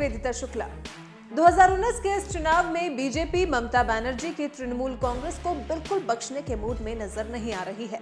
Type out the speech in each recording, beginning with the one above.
निवेदिता शुक्ला। 2019 के इस चुनाव में बीजेपी ममता बनर्जी की तृणमूल कांग्रेस को बिल्कुल बख्शने के मूड में नजर नहीं आ रही है।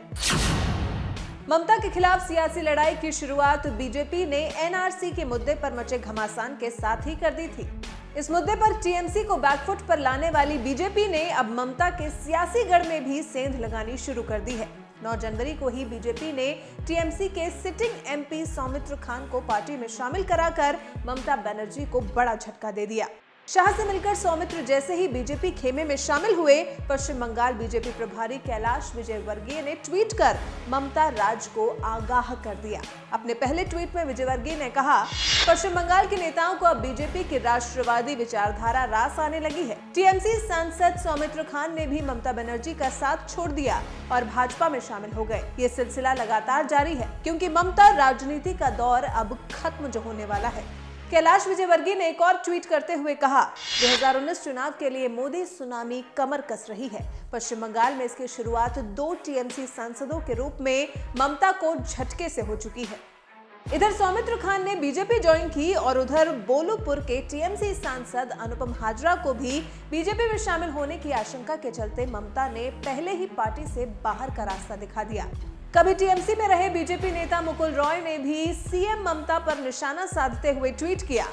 ममता के खिलाफ सियासी लड़ाई की शुरुआत बीजेपी ने एनआरसी के मुद्दे पर मचे घमासान के साथ ही कर दी थी। इस मुद्दे पर टीएमसी को बैकफुट पर लाने वाली बीजेपी ने अब ममता के सियासी गढ़ में भी सेंध लगानी शुरू कर दी है। 9 जनवरी को ही बीजेपी ने टीएमसी के सिटिंग एमपी सौमित्र खान को पार्टी में शामिल कराकर ममता बनर्जी को बड़ा झटका दे दिया। शाह से मिलकर सौमित्र जैसे ही बीजेपी खेमे में शामिल हुए, पश्चिम बंगाल बीजेपी प्रभारी कैलाश विजयवर्गीय ने ट्वीट कर ममता राज को आगाह कर दिया। अपने पहले ट्वीट में विजयवर्गीय ने कहा, पश्चिम बंगाल के नेताओं को अब बीजेपी की राष्ट्रवादी विचारधारा रास आने लगी है। टीएमसी सांसद सौमित्र खान ने भी ममता बनर्जी का साथ छोड़ दिया और भाजपा में शामिल हो गए। ये सिलसिला लगातार जारी है क्योंकि ममता राजनीति का दौर अब खत्म जो होने वाला है। कैलाश विजयवर्गीय ने एक और ट्वीट करते हुए कहा, 2019 चुनाव के लिए मोदी सुनामी कमर कस रही है। पश्चिम बंगाल में इसकी शुरुआत 2 टीएमसी सांसदों के रूप में ममता को झटके से हो चुकी है। इधर सौमित्र खान ने बीजेपी ज्वाइन की और उधर बोलूपुर के टीएमसी सांसद अनुपम हाजरा को भी बीजेपी में शामिल होने की आशंका के चलते ममता ने पहले ही पार्टी से बाहर का रास्ता दिखा दिया। कभी टीएमसी में रहे बीजेपी नेता मुकुल रॉय ने भी सीएम ममता पर निशाना साधते हुए ट्वीट किया।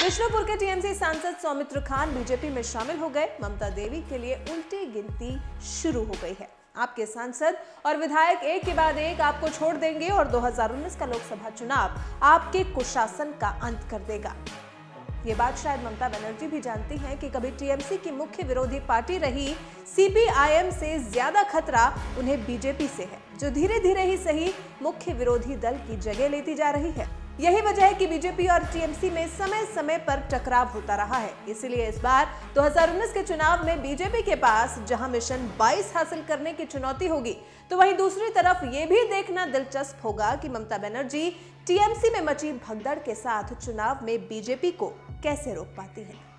विष्णुपुर के टीएमसी सांसद सौमित्र खान बीजेपी में शामिल हो गए। ममता देवी के लिए उल्टी गिनती शुरू हो गई है। आपके सांसद और विधायक एक के बाद एक आपको छोड़ देंगे और 2019 का लोकसभा चुनाव आपके कुशासन का अंत कर देगा। ये बात शायद ममता बनर्जी भी जानती हैं कि कभी टीएमसी की मुख्य विरोधी पार्टी रही सीपीआईएम से ज्यादा खतरा उन्हें बीजेपी से है, जो धीरे धीरे ही सही मुख्य विरोधी दल की जगह लेती जा रही है। यही वजह है कि बीजेपी और टीएमसी में समय समय पर टकराव होता रहा है। इसीलिए इस बार 2019 के चुनाव में बीजेपी के पास जहां मिशन 22 हासिल करने की चुनौती होगी, तो वहीं दूसरी तरफ ये भी देखना दिलचस्प होगा कि ममता बनर्जी टीएमसी में मची भगदड़ के साथ चुनाव में बीजेपी को कैसे रोक पाती है।